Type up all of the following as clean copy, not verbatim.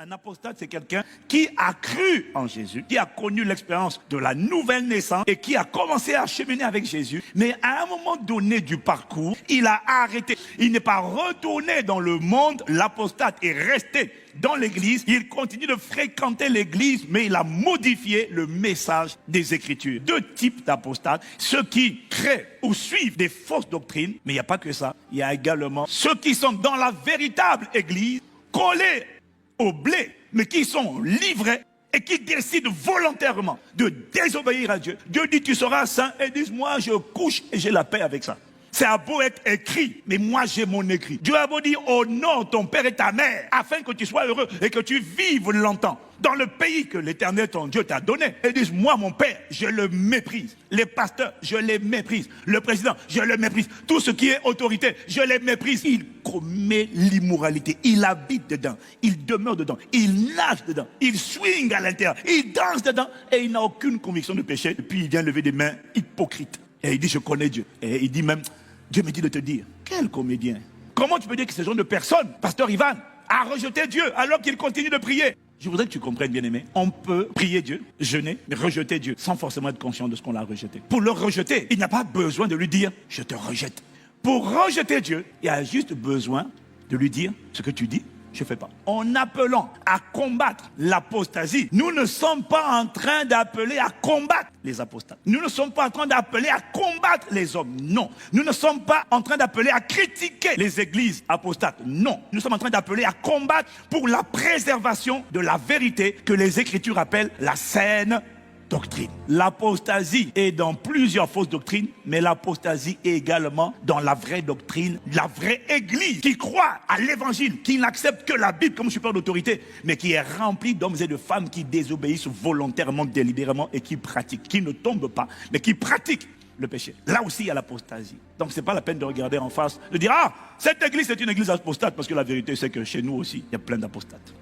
Un apostate, c'est quelqu'un qui a cru en Jésus, qui a connu l'expérience de la nouvelle naissance et qui a commencé à cheminer avec Jésus. Mais à un moment donné du parcours, il a arrêté. Il n'est pas retourné dans le monde. L'apostate est resté dans l'église. Il continue de fréquenter l'église, mais il a modifié le message des Écritures. Deux types d'apostates. Ceux qui créent ou suivent des fausses doctrines, mais il n'y a pas que ça. Il y a également ceux qui sont dans la véritable église, collés au blé, mais qui sont livrés et qui décident volontairement de désobéir à Dieu. Dieu dit tu seras saint et disent moi je couche et j'ai la paix avec ça. C'est à beau être écrit, mais moi j'ai mon écrit. Dieu a beau dire honore ton père et ta mère afin que tu sois heureux et que tu vives longtemps dans le pays que l'Éternel ton Dieu t'a donné. Et disent moi mon père je le méprise. Les pasteurs je les méprise. Le président je le méprise. Tout ce qui est autorité je les méprise. Il commet l'immoralité. Il habite dedans. Il demeure dedans. Il nage dedans. Il swing à l'intérieur. Il danse dedans et il n'a aucune conviction de péché. Et puis il vient lever des mains hypocrites. Et il dit je connais Dieu. Et il dit même Dieu me dit de te dire, quel comédien. Comment tu peux dire que ce genre de personne, pasteur Ivan, a rejeté Dieu alors qu'il continue de prier? Je voudrais que tu comprennes, bien-aimé. On peut prier Dieu, jeûner, mais rejeter Dieu sans forcément être conscient de ce qu'on l'a rejeté. Pour le rejeter, il n'y a pas besoin de lui dire je te rejette. Pour rejeter Dieu, il y a juste besoin de lui dire ce que tu dis, je ne fais pas. En appelant à combattre l'apostasie, nous ne sommes pas en train d'appeler à combattre les apostates. Nous ne sommes pas en train d'appeler à combattre les hommes. Non. Nous ne sommes pas en train d'appeler à critiquer les églises apostates. Non. Nous sommes en train d'appeler à combattre pour la préservation de la vérité que les Écritures appellent la saine doctrine. L'apostasie est dans plusieurs fausses doctrines, mais l'apostasie est également dans la vraie doctrine, la vraie église qui croit à l'évangile, qui n'accepte que la Bible comme support d'autorité, mais qui est remplie d'hommes et de femmes qui désobéissent volontairement, délibérément et qui pratiquent, qui ne tombent pas, mais qui pratiquent le péché. Là aussi, il y a l'apostasie. Donc, c'est pas la peine de regarder en face, de dire, ah, cette église, c'est une église apostate, parce que la vérité, c'est que chez nous aussi, il y a plein d'apostates.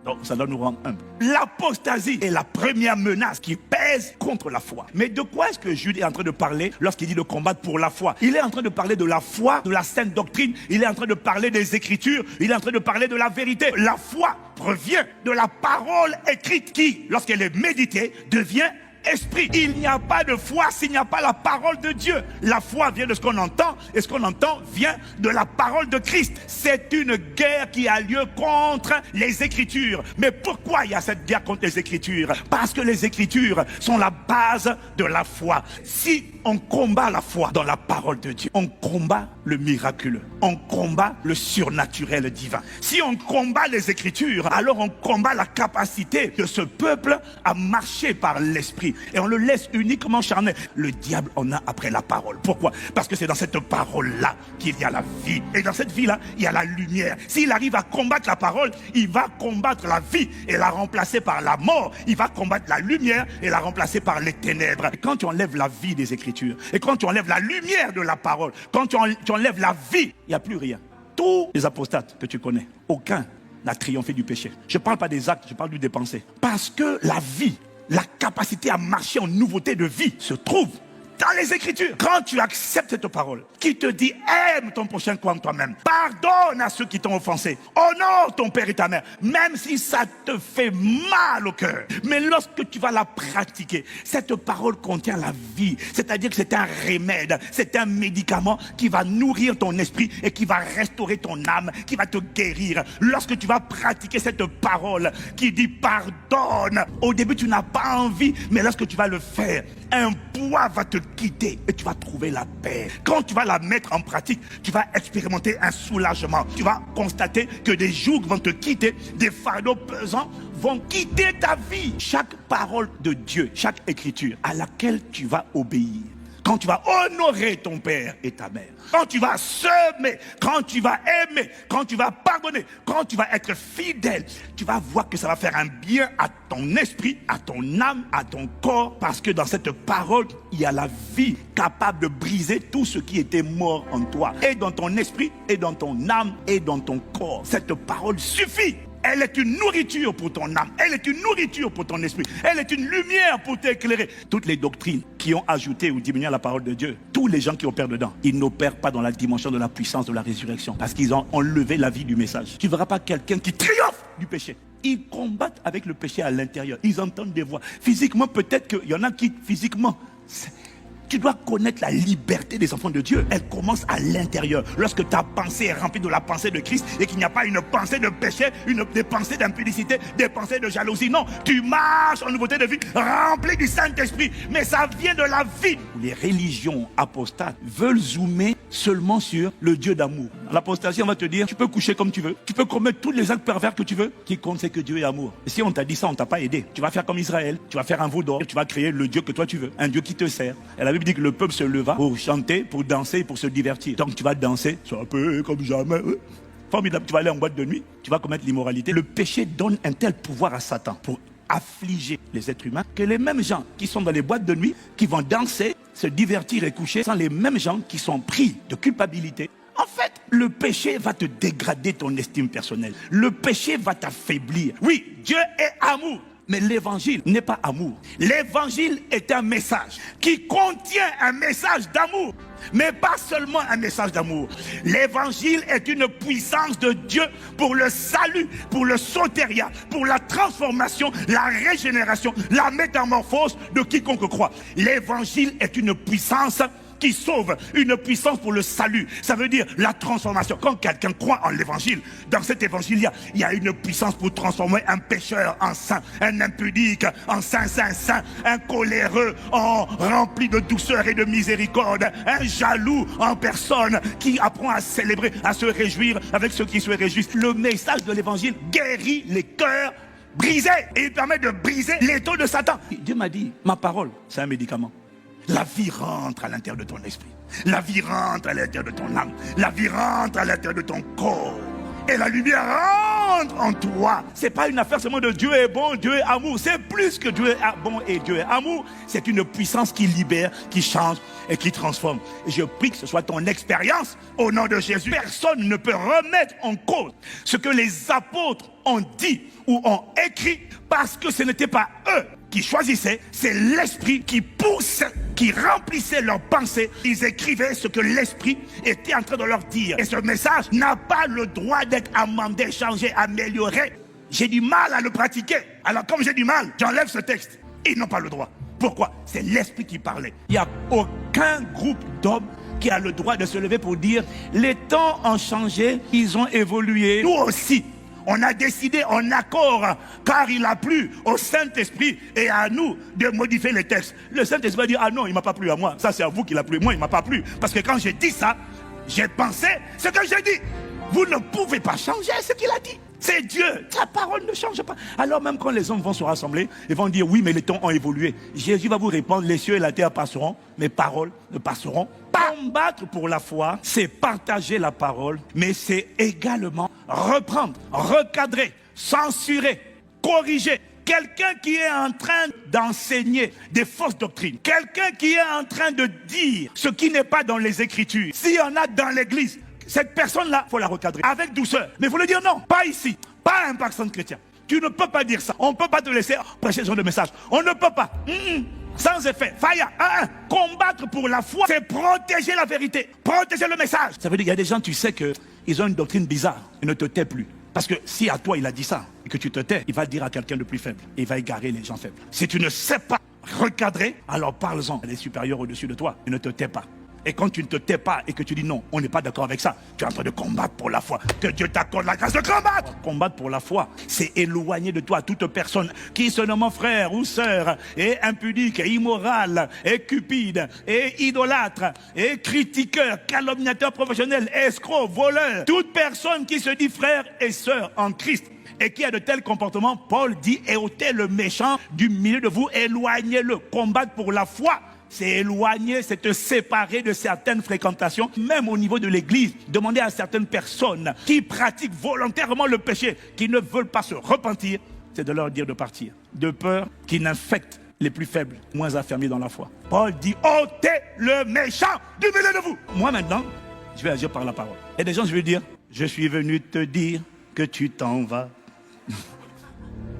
Donc ça doit nous rendre humbles. L'apostasie est la première menace qui pèse contre la foi. Mais de quoi est-ce que Jude est en train de parler lorsqu'il dit de combattre pour la foi? Il est en train de parler de la foi, de la sainte doctrine. Il est en train de parler des Écritures. Il est en train de parler de la vérité. La foi provient de la parole écrite qui, lorsqu'elle est méditée, devient esprit. Il n'y a pas de foi s'il n'y a pas la parole de Dieu. La foi vient de ce qu'on entend et ce qu'on entend vient de la parole de Christ. C'est une guerre qui a lieu contre les Écritures. Mais pourquoi il y a cette guerre contre les Écritures? Parce que les Écritures sont la base de la foi. Si on combat la foi dans la parole de Dieu, on combat le miraculeux, on combat le surnaturel divin. Si on combat les Écritures, alors on combat la capacité de ce peuple à marcher par l'esprit. Et on le laisse uniquement charnel. Le diable en a après la parole. Pourquoi? Parce que c'est dans cette parole-là qu'il y a la vie. Et dans cette vie-là, il y a la lumière. S'il arrive à combattre la parole, il va combattre la vie et la remplacer par la mort. Il va combattre la lumière et la remplacer par les ténèbres. Et quand tu enlèves la vie des Écritures, et quand tu enlèves la lumière de la parole, quand tu enlèves la vie, il n'y a plus rien. Tous les apostates que tu connais, aucun n'a triomphé du péché. Je ne parle pas des actes, je parle des pensées. Parce que la vie, la capacité à marcher en nouveauté de vie se trouve dans les Écritures. Quand tu acceptes cette parole qui te dit aime ton prochain comme toi-même, pardonne à ceux qui t'ont offensé, honore ton père et ta mère, même si ça te fait mal au cœur. Mais lorsque tu vas la pratiquer, cette parole contient la vie. C'est-à-dire que c'est un remède, c'est un médicament qui va nourrir ton esprit et qui va restaurer ton âme, qui va te guérir. Lorsque tu vas pratiquer cette parole qui dit pardonne, au début tu n'as pas envie, mais lorsque tu vas le faire, un poids va te quitter et tu vas trouver la paix. Quand tu vas la mettre en pratique, tu vas expérimenter un soulagement. Tu vas constater que des jours vont te quitter, des fardeaux pesants vont quitter ta vie. Chaque parole de Dieu, chaque écriture à laquelle tu vas obéir, quand tu vas honorer ton père et ta mère, quand tu vas semer, quand tu vas aimer, quand tu vas pardonner, quand tu vas être fidèle, tu vas voir que ça va faire un bien à ton esprit, à ton âme, à ton corps, parce que dans cette parole, il y a la vie capable de briser tout ce qui était mort en toi, et dans ton esprit, et dans ton âme, et dans ton corps. Cette parole suffit Elle est une nourriture pour ton âme. Elle est une nourriture pour ton esprit. Elle est une lumière pour t'éclairer. Toutes les doctrines qui ont ajouté ou diminué la parole de Dieu, tous les gens qui opèrent dedans, ils n'opèrent pas dans la dimension de la puissance de la résurrection. Parce qu'ils ont enlevé la vie du message. Tu ne verras pas quelqu'un qui triomphe du péché. Ils combattent avec le péché à l'intérieur. Ils entendent des voix. Physiquement, peut-être qu'il y en a qui, physiquement... Tu dois connaître la liberté des enfants de Dieu. Elle commence à l'intérieur. Lorsque ta pensée est remplie de la pensée de Christ et qu'il n'y a pas une pensée de péché, des pensées d'impudicité, des pensées de jalousie. Non, tu marches en nouveauté de vie, rempli du Saint-Esprit. Mais ça vient de la vie. Les religions apostates veulent zoomer seulement sur le Dieu d'amour. À l'apostasie, on va te dire, tu peux coucher comme tu veux. Tu peux commettre tous les actes pervers que tu veux. Qui compte, c'est que Dieu est amour. Et si on t'a dit ça, on t'a pas aidé. Tu vas faire comme Israël. Tu vas faire un veau d'or. Tu vas créer le Dieu que toi tu veux. Un Dieu qui te sert. Et la Bible dit que le peuple se leva pour chanter, pour danser, pour se divertir. Donc tu vas danser, c'est un peu comme jamais. Formidable, tu vas aller en boîte de nuit, tu vas commettre l'immoralité. Le péché donne un tel pouvoir à Satan pour affliger les êtres humains que les mêmes gens qui sont dans les boîtes de nuit, qui vont danser, se divertir et coucher, sont les mêmes gens qui sont pris de culpabilité. En fait, le péché va te dégrader ton estime personnelle. Le péché va t'affaiblir. Oui, Dieu est amour. Mais l'évangile n'est pas amour. L'évangile est un message qui contient un message d'amour. Mais pas seulement un message d'amour. L'évangile est une puissance de Dieu pour le salut, pour le sotéria, pour la transformation, la régénération, la métamorphose de quiconque croit. L'évangile est une puissance qui sauve, une puissance pour le salut. Ça veut dire la transformation. Quand quelqu'un croit en l'évangile, dans cet évangile, il y a une puissance pour transformer un pécheur en saint, un impudique en saint, un coléreux en rempli de douceur et de miséricorde, un jaloux en personne qui apprend à célébrer, à se réjouir avec ceux qui se réjouissent. Le message de l'évangile guérit les cœurs brisés et il permet de briser l'étau de Satan. Dieu m'a dit, ma parole, c'est un médicament. La vie rentre à l'intérieur de ton esprit. La vie rentre à l'intérieur de ton âme. La vie rentre à l'intérieur de ton corps. Et la lumière rentre en toi. C'est pas une affaire seulement de Dieu est bon, Dieu est amour. C'est plus que Dieu est bon et Dieu est amour. C'est une puissance qui libère, qui change et qui transforme. Et je prie que ce soit ton expérience au nom de Jésus. Personne ne peut remettre en cause ce que les apôtres ont dit ou ont écrit parce que ce n'était pas eux qui choisissaient, c'est l'esprit qui poussait, qui remplissait leurs pensées. Ils écrivaient ce que l'esprit était en train de leur dire. Et ce message n'a pas le droit d'être amendé, changé, amélioré. J'ai du mal à le pratiquer. Alors comme j'ai du mal, j'enlève ce texte. Ils n'ont pas le droit. Pourquoi? C'est l'esprit qui parlait. Il n'y a aucun groupe d'hommes qui a le droit de se lever pour dire les temps ont changé, ils ont évolué. Nous aussi. On a décidé en accord, car il a plu au Saint-Esprit et à nous de modifier les textes. Le Saint-Esprit va dire, ah non, il ne m'a pas plu à moi. Ça, c'est à vous qu'il a plu. Moi, il ne m'a pas plu. Parce que quand j'ai dit ça, j'ai pensé ce que j'ai dit. Vous ne pouvez pas changer ce qu'il a dit. C'est Dieu. Sa parole ne change pas. Alors même quand les hommes vont se rassembler, ils vont dire, oui, mais les temps ont évolué. Jésus va vous répondre, les cieux et la terre passeront, mes paroles ne passeront pas. Combattre pour la foi, c'est partager la parole, mais c'est également reprendre, recadrer, censurer, corriger. Quelqu'un qui est en train d'enseigner des fausses doctrines, quelqu'un qui est en train de dire ce qui n'est pas dans les Écritures, s'il y en a dans l'église, cette personne-là, il faut la recadrer avec douceur. Mais il faut lui dire non, pas ici, pas un personne chrétien. Tu ne peux pas dire ça. On ne peut pas te laisser prêcher ce genre de message. On ne peut pas. Sans effet. Faya. Combattre pour la foi, c'est protéger la vérité, protéger le message. Ça veut dire qu'il y a des gens, tu sais qu'ils ont une doctrine bizarre. Ils ne te taisent plus. Parce que si à toi il a dit ça et que tu te tais, il va le dire à quelqu'un de plus faible. Et il va égarer les gens faibles. Si tu ne sais pas recadrer, alors parle-en. Elle est supérieure au-dessus de toi. Ne te tais pas. Et quand tu ne te tais pas et que tu dis non, on n'est pas d'accord avec ça, tu es en train de combattre pour la foi. Que Dieu t'accorde la grâce de combattre. Combattre pour la foi, c'est éloigner de toi toute personne qui se nomme frère ou sœur, et impudique, et immoral, et cupide, et idolâtre, et critiqueur, calomniateur professionnel, escroc, voleur. Toute personne qui se dit frère et sœur en Christ et qui a de tels comportements, Paul dit, ôtez le méchant du milieu de vous, éloignez-le. Combattre pour la foi, c'est éloigner, c'est te séparer de certaines fréquentations, même au niveau de l'église. Demander à certaines personnes qui pratiquent volontairement le péché, qui ne veulent pas se repentir, c'est de leur dire de partir, de peur qu'ils n'infectent les plus faibles, moins affermis dans la foi. Paul dit, ôtez le méchant du milieu de vous. Moi maintenant, je vais agir par la parole. Et des gens, je vais dire, je suis venu te dire que tu t'en vas.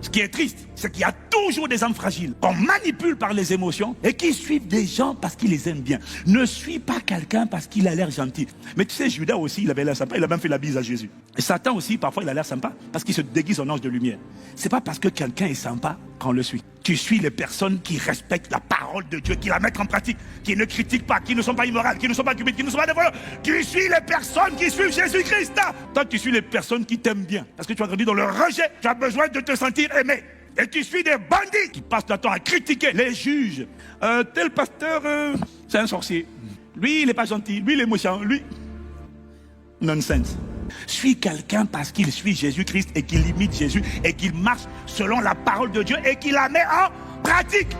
Ce qui est triste, c'est qu'il y a toujours des âmes fragiles qu'on manipule par les émotions et qui suivent des gens parce qu'ils les aiment bien. Ne suis pas quelqu'un parce qu'il a l'air gentil. Mais tu sais, Judas aussi, il avait l'air sympa, il a même fait la bise à Jésus. Et Satan aussi, parfois, il a l'air sympa parce qu'il se déguise en ange de lumière. C'est pas parce que quelqu'un est sympa qu'on le suit. Tu suis les personnes qui respectent la parole de Dieu, qui la mettent en pratique, qui ne critiquent pas, qui ne sont pas immorales, qui ne sont pas cupides, qui ne sont pas des voleurs. Tu suis les personnes qui suivent Jésus-Christ. Toi, tu suis les personnes qui t'aiment bien. Parce que tu as grandi dans le rejet, tu as besoin de te sentir aimé. Et tu suis des bandits qui passent leur temps à critiquer les juges. Tel pasteur, c'est un sorcier. Lui, il n'est pas gentil. Lui, il est méchant. Lui, nonsense. Suis quelqu'un parce qu'il suit Jésus-Christ et qu'il imite Jésus et qu'il marche selon la parole de Dieu et qu'il la met en pratique.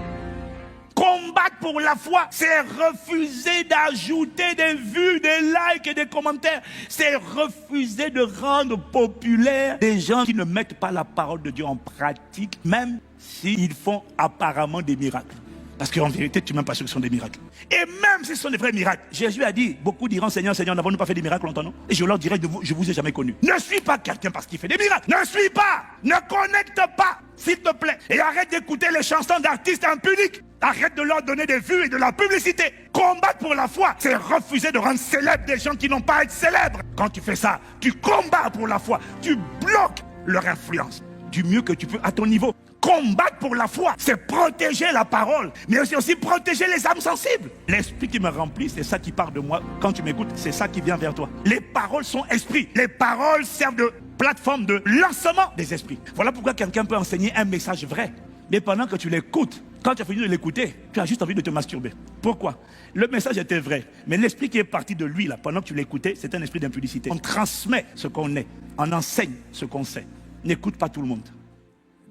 Combattre pour la foi, c'est refuser d'ajouter des vues, des likes et des commentaires. C'est refuser de rendre populaire des gens qui ne mettent pas la parole de Dieu en pratique, même s'ils font apparemment des miracles. Parce qu'en vérité, tu n'es même pas sûr que ce sont des miracles. Et même si ce sont des vrais miracles, Jésus a dit, beaucoup diront, Seigneur, Seigneur, n'avons-nous pas fait des miracles longtemps, non? Et je leur dirai, je vous ai jamais connu. Ne suis pas quelqu'un parce qu'il fait des miracles. Ne suis pas, ne connecte pas, s'il te plaît. Et arrête d'écouter les chansons d'artistes impudiques. Arrête de leur donner des vues et de la publicité. Combattre pour la foi, c'est refuser de rendre célèbres des gens qui n'ont pas à être célèbres. Quand tu fais ça, tu combats pour la foi. Tu bloques leur influence du mieux que tu peux à ton niveau. Combattre pour la foi, c'est protéger la parole, mais aussi protéger les âmes sensibles. L'esprit qui me remplit, c'est ça qui part de moi. Quand tu m'écoutes, c'est ça qui vient vers toi. Les paroles sont esprit. Les paroles servent de plateforme de lancement des esprits. Voilà pourquoi quelqu'un peut enseigner un message vrai. Mais pendant que tu l'écoutes, quand tu as fini de l'écouter, tu as juste envie de te masturber. Pourquoi? Le message était vrai, mais l'esprit qui est parti de lui, là, pendant que tu l'écoutais, c'est un esprit d'impudicité. On transmet ce qu'on est, on enseigne ce qu'on sait. N'écoute pas tout le monde.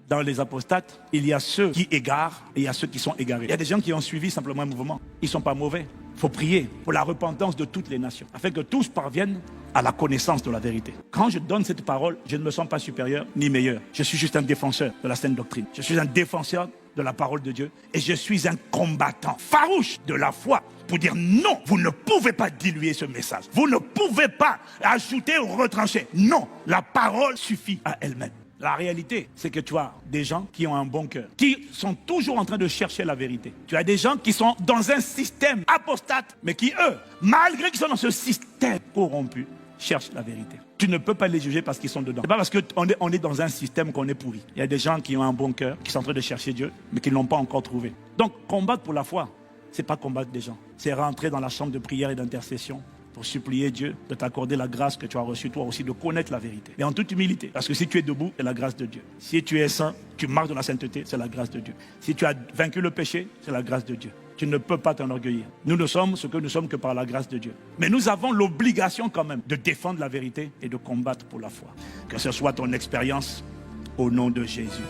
Dans les apostates, il y a ceux qui égarent et il y a ceux qui sont égarés. Il y a des gens qui ont suivi simplement un mouvement. Ils ne sont pas mauvais. Il faut prier pour la repentance de toutes les nations, afin que tous parviennent à la connaissance de la vérité. Quand je donne cette parole, je ne me sens pas supérieur ni meilleur. Je suis juste un défenseur de la sainte doctrine. Je suis un défenseur de la parole de Dieu et je suis un combattant farouche de la foi pour dire non, vous ne pouvez pas diluer ce message. Vous ne pouvez pas ajouter ou retrancher. Non, la parole suffit à elle-même. La réalité, c'est que tu as des gens qui ont un bon cœur, qui sont toujours en train de chercher la vérité. Tu as des gens qui sont dans un système apostate, mais qui, eux, malgré qu'ils sont dans ce système corrompu, cherchent la vérité. Tu ne peux pas les juger parce qu'ils sont dedans. C'est pas parce qu'on est dans un système qu'on est pourri. Il y a des gens qui ont un bon cœur, qui sont en train de chercher Dieu, mais qui ne l'ont pas encore trouvé. Donc, combattre pour la foi, c'est pas combattre des gens. C'est rentrer dans la chambre de prière et d'intercession pour supplier Dieu de t'accorder la grâce que tu as reçue toi aussi, de connaître la vérité. Mais en toute humilité. Parce que si tu es debout, c'est la grâce de Dieu. Si tu es saint, tu marches dans la sainteté, c'est la grâce de Dieu. Si tu as vaincu le péché, c'est la grâce de Dieu. Tu ne peux pas t'enorgueillir. Nous ne sommes ce que nous sommes que par la grâce de Dieu. Mais nous avons l'obligation quand même de défendre la vérité et de combattre pour la foi. Que ce soit ton expérience au nom de Jésus.